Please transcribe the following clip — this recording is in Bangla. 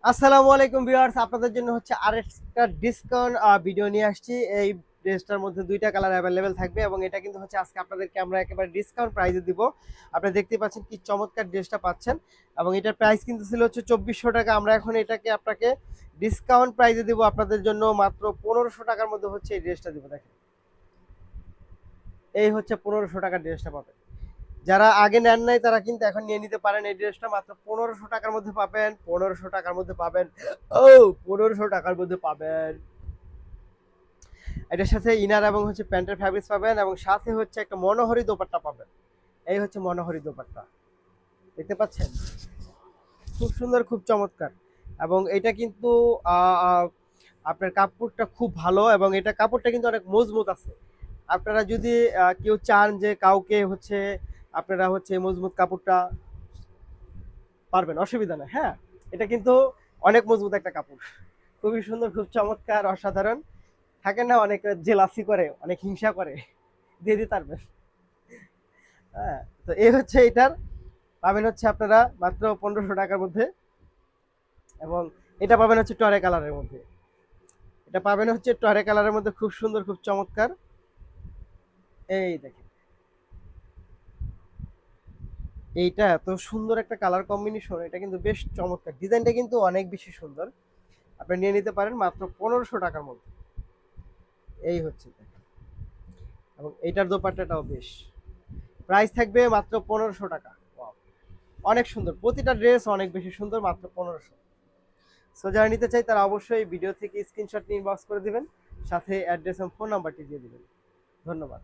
আসসালামু আলাইকুম ভিউয়ার্স, আপনাদের জন্য হচ্ছে আরেকটা ডিসকাউন্ট ভিডিও নিয়ে আসছি। এই ড্রেসটার মধ্যে দুইটা কালার অ্যাভেলেবেল থাকবে এবং এটা কিন্তু হচ্ছে আজকে আপনাদেরকে আমরা একেবারে ডিসকাউন্ট প্রাইসে দিব। আপনি দেখতে পাচ্ছেন কি চমৎকার ড্রেসটা পাচ্ছেন এবং এটার প্রাইস কিন্তু ছিল হচ্ছে 2400 টাকা। আমরা এখন এটাকে আপনাকে ডিসকাউন্ট প্রাইসে দিব আপনাদের জন্য মাত্র 1500 টাকার মধ্যে হচ্ছে এই ড্রেসটা দিব। দেখেন, এই হচ্ছে 1500 টাকার ড্রেসটা পাবেন। যারা আগে নেন নাই তারা কিন্তু এখন নিয়ে নিতে পারেন। এই ড্রেসটা মাত্র 1500 টাকার মধ্যে পাবেন। 1500 টাকার মধ্যে পাবেন। ও, 1500 টাকার মধ্যে পাবেন। এটার সাথে ইনার এবং হচ্ছে প্যান্টের ফ্যাব্রিক্স পাবেন এবং সাথে হচ্ছে একটা মনোহরি দোপাট্টা পাবেন। এই হচ্ছে মনোহরি দোপাট্টা, দেখতে পাচ্ছেন? খুব সুন্দর, খুব চমৎকার। এবং এটা কিন্তু আহ, আহ, আপনার কাপড়টা খুব ভালো এবং এটা কাপড়টা কিন্তু অনেক মজবুত আছে। আপনারা যদি কেউ চান যে কাউকে হচ্ছে আপনারা হচ্ছে এই মজবুত কাপড়টা পারবেন, অসুবিধা নেই। হ্যাঁ, এটা কিন্তু অনেক মজবুত একটা কাপড়, খুবই সুন্দর, খুব চমৎকার, অসাধারণ। থাকে না অনেক জেলাসি করে, অনেক হিংসা করে, দিয়ে দিতে পারবেন। হ্যাঁ, তো এই হচ্ছে এটার পাবেন হচ্ছে আপনারা মাত্র 1500 টাকার মধ্যে এবং এটা পাবেন হচ্ছে টরে কালারের মধ্যে। এটা পাবেন হচ্ছে টরে কালারের মধ্যে, খুব সুন্দর, খুব চমৎকার। এই দেখেন, এইটা এত সুন্দর একটা কালার কম্বিনেশন, এটা কিন্তু বেশ চমৎকার, ডিজাইনটা কিন্তু অনেক বেশি সুন্দর। আপনি নিয়ে নিতে পারেন মাত্র 1500 টাকার মধ্যে। এই হচ্ছে দেখেন। এবং এইটার দোপাট্টাটাও বেশ, প্রাইস থাকবে মাত্র 1500 টাকা। Wow, অনেক সুন্দর, প্রতিটা ড্রেস অনেক বেশি সুন্দর, মাত্র 1500। সো যারা নিতে চাই তারা অবশ্যই ভিডিও থেকে স্ক্রিনশট নিয়ে ইনবক্স করে দিবেন, সাথে অ্যাড্রেস এবং ফোন নাম্বারটি দিয়ে দিবেন। ধন্যবাদ।